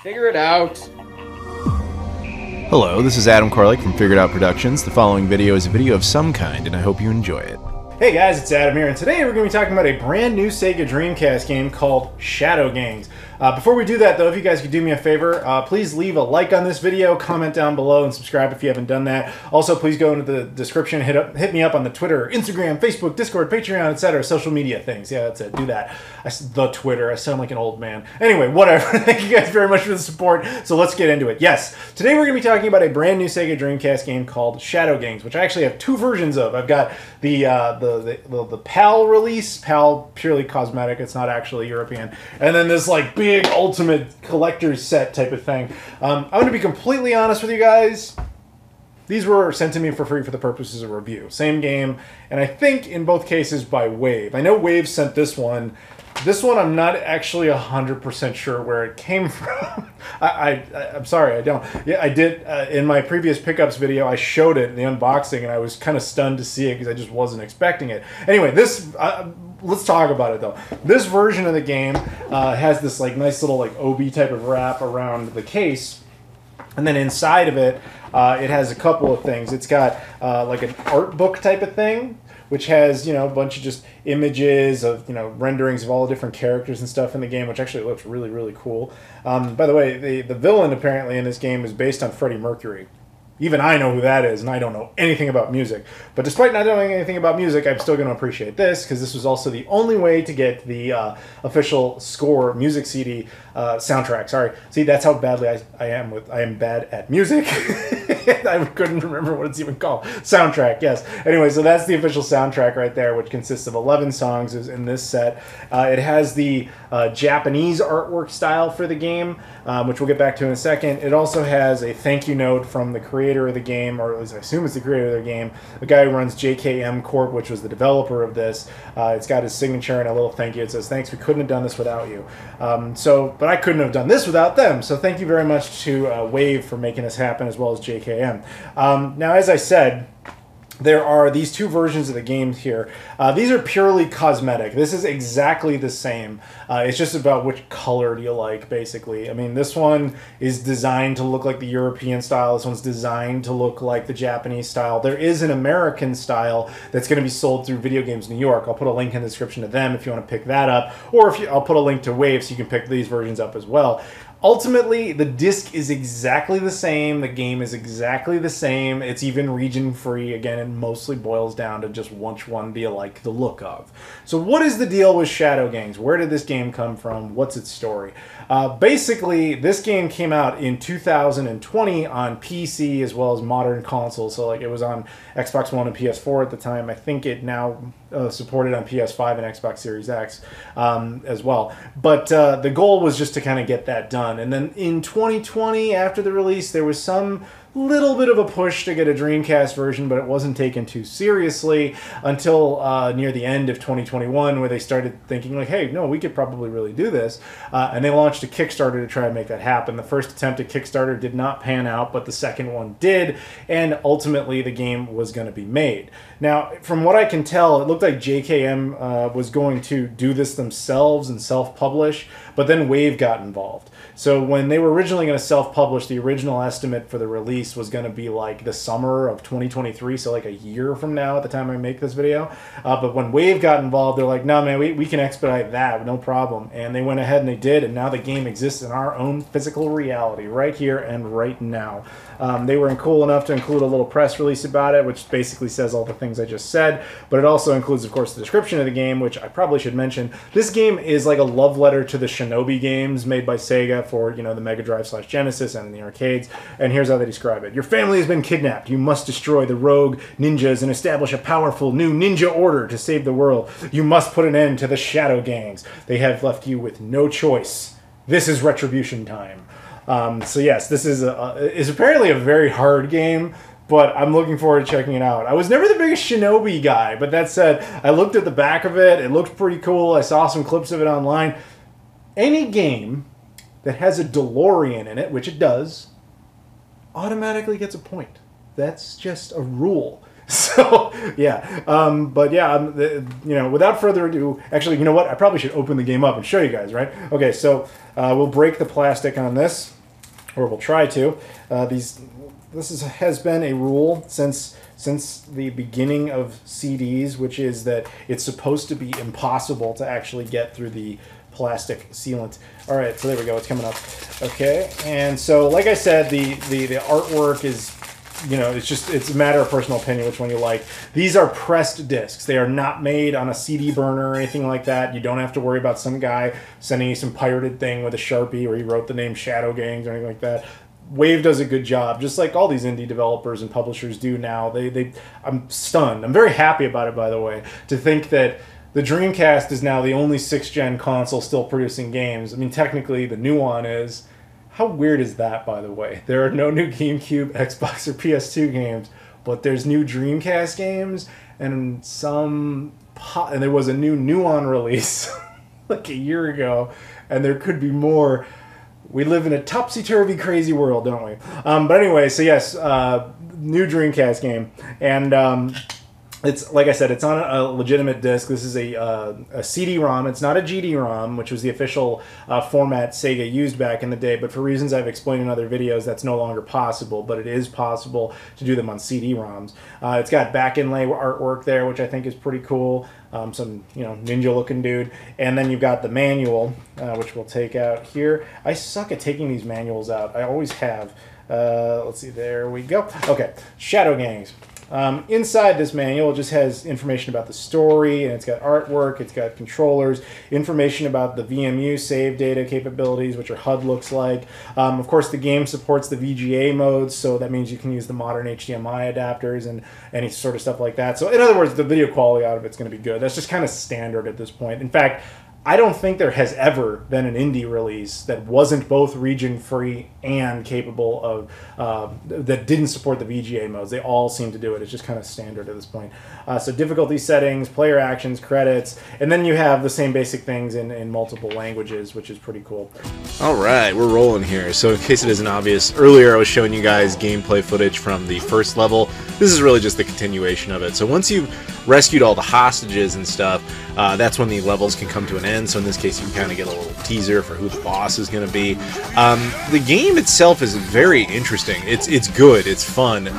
Figure it out. Hello, this is Adam Koralik from Figured Out Productions. The following video is a video of some kind, and I hope you enjoy it. Hey guys, it's Adam here, and today we're going to be talking about a brand new Sega Dreamcast game called Shadow Gangs. Before we do that though, if you guys could do me a favor, please leave a like on this video, comment down below, and subscribe if you haven't done that. Also, please go into the description, hit me up on the Twitter, Instagram, Facebook, Discord, Patreon, etc. social media things. Yeah, that's it. Do that. The Twitter. I sound like an old man. Anyway, whatever. Thank you guys very much for the support. So let's get into it. Yes, today we're going to be talking about a brand new Sega Dreamcast game called Shadow Gangs, which I actually have two versions of. I've got the PAL release, PAL purely cosmetic. It's not actually European, and then this like big ultimate collector's set type of thing. I'm going to be completely honest with you guys. These were sent to me for free for the purposes of review. Same game, and I think in both cases by Wave. I know Wave sent this one. This one I'm not actually 100% sure where it came from. I'm sorry, I don't. Yeah, I did, in my previous pickups video, I showed it in the unboxing, and I was kind of stunned to see it because I just wasn't expecting it. Anyway, this, let's talk about it though. This version of the game has this like nice little like OB type of wrap around the case, and then inside of it, it has a couple of things. It's got like an art book type of thing, which has, you know, a bunch of just images of, you know, renderings of all the different characters and stuff in the game, which actually looks really, really cool. By the way, the villain apparently in this game is based on Freddie Mercury. Even I know who that is, and I don't know anything about music. But despite not knowing anything about music, I'm still going to appreciate this, because this was also the only way to get the official score music CD soundtrack. Sorry. See, that's how badly I am bad at music. I couldn't remember what it's even called. Soundtrack, yes. Anyway, so that's the official soundtrack right there, which consists of 11 songs is in this set. It has the Japanese artwork style for the game, which we'll get back to in a second. It also has a thank you note from the creator of the game, or at least I assume it's the creator of the game, the guy who runs JKM Corp, which was the developer of this. It's got his signature and a little thank you. It says, "Thanks, we couldn't have done this without you." But I couldn't have done this without them. So thank you very much to Wave for making this happen, as well as JKM. Now, as I said, there are these two versions of the game here. These are purely cosmetic. This is exactly the same. It's just about which color do you like, basically. I mean, this one is designed to look like the European style. This one's designed to look like the Japanese style. There is an American style that's going to be sold through Video Games New York. I'll put a link in the description to them if you want to pick that up. Or I'll put a link to Wave so you can pick these versions up as well. Ultimately, the disc is exactly the same. The game is exactly the same. It's even region-free. Again, it mostly boils down to just which one do you like the look of. So what is the deal with Shadow Gangs? Where did this game come from? What's its story? Basically, this game came out in 2020 on PC as well as modern consoles. So like it was on Xbox One and PS4 at the time. I think it now supported on PS5 and Xbox Series X as well. But the goal was just to kind of get that done. And then in 2020, after the release, there was some little bit of a push to get a Dreamcast version, but it wasn't taken too seriously until near the end of 2021, where they started thinking like, hey, no, we could probably really do this. And they launched a Kickstarter to try and make that happen. The first attempt at Kickstarter did not pan out, but the second one did, and ultimately the game was going to be made. Now, from what I can tell, it looked like JKM was going to do this themselves and self-publish, but then Wave got involved. So when they were originally going to self-publish, the original estimate for the release was going to be like the summer of 2023, so like a year from now at the time I make this video. But when Wave got involved, they're like, no, man, we can expedite that, no problem. And they went ahead and they did, and now the game exists in our own physical reality, right here and right now. They were cool enough to include a little press release about it, which basically says all the things I just said, but it also includes, of course, the description of the game, which I probably should mention. This game is like a love letter to the Shinobi games made by Sega for, you know, the Mega Drive / Genesis and in the arcades. And here's how they describe it. Your family has been kidnapped. You must destroy the rogue ninjas and establish a powerful new ninja order to save the world. You must put an end to the Shadow Gangs. They have left you with no choice. This is retribution time. So yes, this is apparently a very hard game, but I'm looking forward to checking it out. I was never the biggest Shinobi guy, but that said, I looked at the back of it. It looked pretty cool. I saw some clips of it online. Any game that has a DeLorean in it, which it does, automatically gets a point. That's just a rule. So, yeah. But yeah, you know, without further ado, actually, you know what? I probably should open the game up and show you guys, right? Okay, so we'll break the plastic on this. or will try to. Has been a rule since the beginning of CDs, which is that it's supposed to be impossible to actually get through the plastic sealant. All right, so there we go. It's coming up. Okay, and so like I said, the artwork is, you know, it's a matter of personal opinion which one you like. These are pressed discs. They are not made on a CD burner or anything like that. You don't have to worry about some guy sending you some pirated thing with a Sharpie where he wrote the name Shadow Gangs or anything like that. Wave does a good job, just like all these indie developers and publishers do now. I'm stunned. I'm very happy about it, by the way, to think that the Dreamcast is now the only 6th-gen console still producing games. I mean, technically, the new one is. How weird is that, by the way? There are no new GameCube, Xbox, or PS2 games, but there's new Dreamcast games, and and there was a new Nuon release like a year ago, and there could be more. We live in a topsy-turvy, crazy world, don't we? But anyway, so yes, new Dreamcast game, and it's, like I said, it's on a legitimate disc. This is a CD-ROM. It's not a GD-ROM, which was the official format Sega used back in the day, but for reasons I've explained in other videos, that's no longer possible, but it is possible to do them on CD-ROMs. It's got back inlay artwork there, which I think is pretty cool. Some, you know, ninja-looking dude. And then you've got the manual, which we'll take out here. I suck at taking these manuals out. I always have. Let's see, there we go. Okay, Shadow Gangs. Inside this manual, it just has information about the story, and it's got artwork, it's got controllers, information about the VMU save data capabilities, which your HUD looks like. Of course, the game supports the VGA modes, so that means you can use the modern HDMI adapters and any sort of stuff like that. So in other words, the video quality out of it's going to be good. That's just kind of standard at this point. In fact, I don't think there has ever been an indie release that wasn't both region-free and capable of, that didn't support the VGA modes. They all seem to do it. It's just kind of standard at this point. So difficulty settings, player actions, credits, and then you have the same basic things in multiple languages, which is pretty cool. All right, we're rolling here. So in case it isn't obvious, earlier I was showing you guys gameplay footage from the first level. This is really just the continuation of it. So once you've rescued all the hostages and stuff, that's when the levels can come to an end. So in this case, you can kind of get a little teaser for who the boss is going to be. The game itself is very interesting. It's good. It's fun.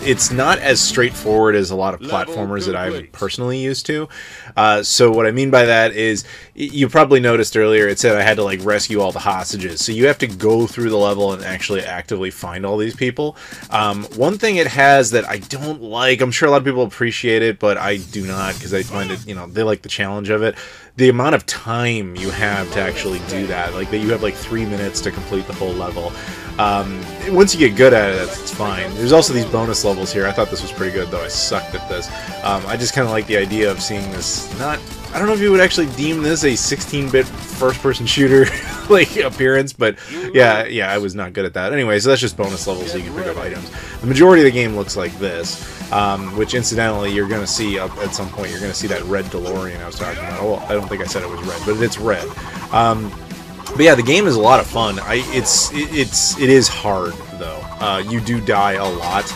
It's not as straightforward as a lot of platformers that I'm personally used to. So what I mean by that is, you probably noticed earlier it said I had to like rescue all the hostages. So you have to go through the level and actually actively find all these people. One thing it has that I don't like, I'm sure a lot of people appreciate it, but I do not, because I find it, you know, they like the challenge of it. The amount of time you have to actually do that, like that you have like 3 minutes to complete the whole level. Once you get good at it, it's fine. There's also these bonus levels here. I thought this was pretty good, though I sucked at this. I just kind of like the idea of seeing this, I don't know if you would actually deem this a 16-bit first-person shooter like appearance, but yeah, I was not good at that. Anyway, so that's just bonus levels so you can pick up items. The majority of the game looks like this, which incidentally you're going to see up at some point. You're going to see that red DeLorean I was talking about. Well, I don't think I said it was red, but it's red. But yeah, the game is a lot of fun. It is hard though. You do die a lot.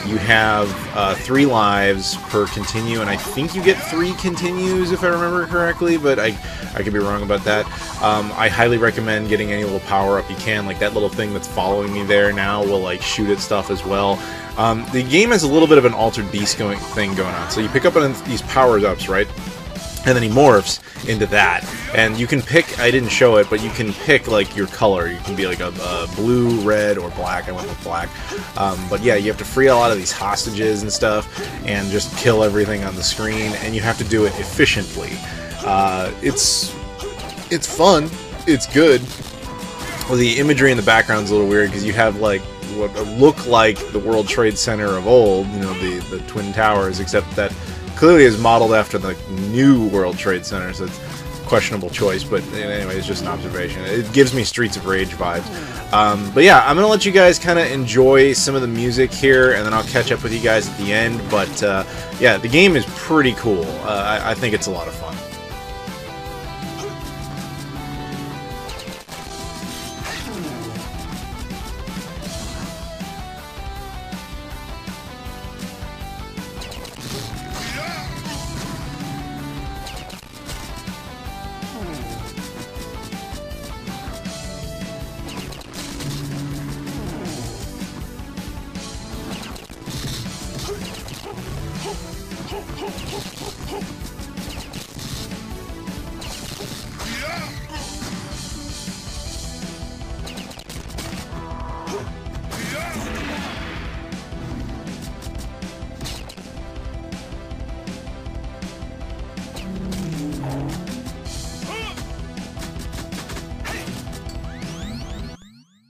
You have 3 lives per continue, and I think you get 3 continues if I remember correctly, but I could be wrong about that. I highly recommend getting any little power up you can. Like that little thing that's following me there now will like shoot at stuff as well. The game has a little bit of an altered beast thing going on. So you pick up on these powers ups, right? And then he morphs into that, and you can pick, I didn't show it, but you can pick like your color. You can be like a blue, red, or black. I went with black. But yeah, you have to free a lot of these hostages and stuff and just kill everything on the screen, and you have to do it efficiently. It's fun. It's good. Well, the imagery in the background is a little weird because you have like what look like the World Trade Center of old, you know, the Twin Towers, except that clearly is modeled after the new World Trade Center, so it's a questionable choice, but anyway, it's just an observation. It gives me Streets of Rage vibes. But yeah, I'm going to let you guys kind of enjoy some of the music here, and then I'll catch up with you guys at the end. But yeah, the game is pretty cool. I think it's a lot of fun.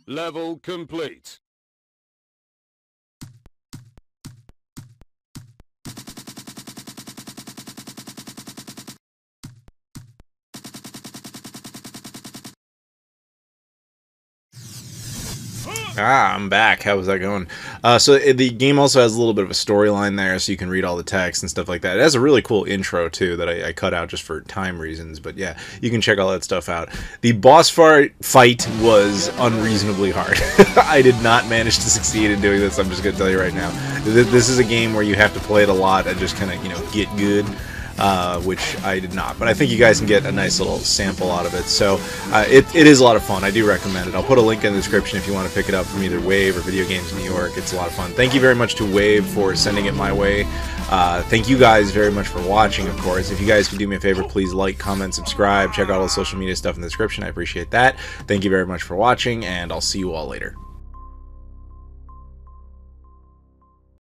Level complete. Ah, I'm back. How was that going? So the game also has a little bit of a storyline there, so you can read all the text and stuff like that. It has a really cool intro, too, that I cut out just for time reasons. But yeah, you can check all that stuff out. The boss fight was unreasonably hard. I did not manage to succeed in doing this, I'm just going to tell you right now. This is a game where you have to play it a lot and just kind of, you know, get good. Which I did not, but I think you guys can get a nice little sample out of it. So it is a lot of fun. I do recommend it. I'll put a link in the description if you want to pick it up from either Wave or Video Games New York. It's a lot of fun. Thank you very much to Wave for sending it my way. Thank you guys very much for watching, of course. If you guys could do me a favor, please like, comment, subscribe. Check out all the social media stuff in the description. I appreciate that. Thank you very much for watching, and I'll see you all later.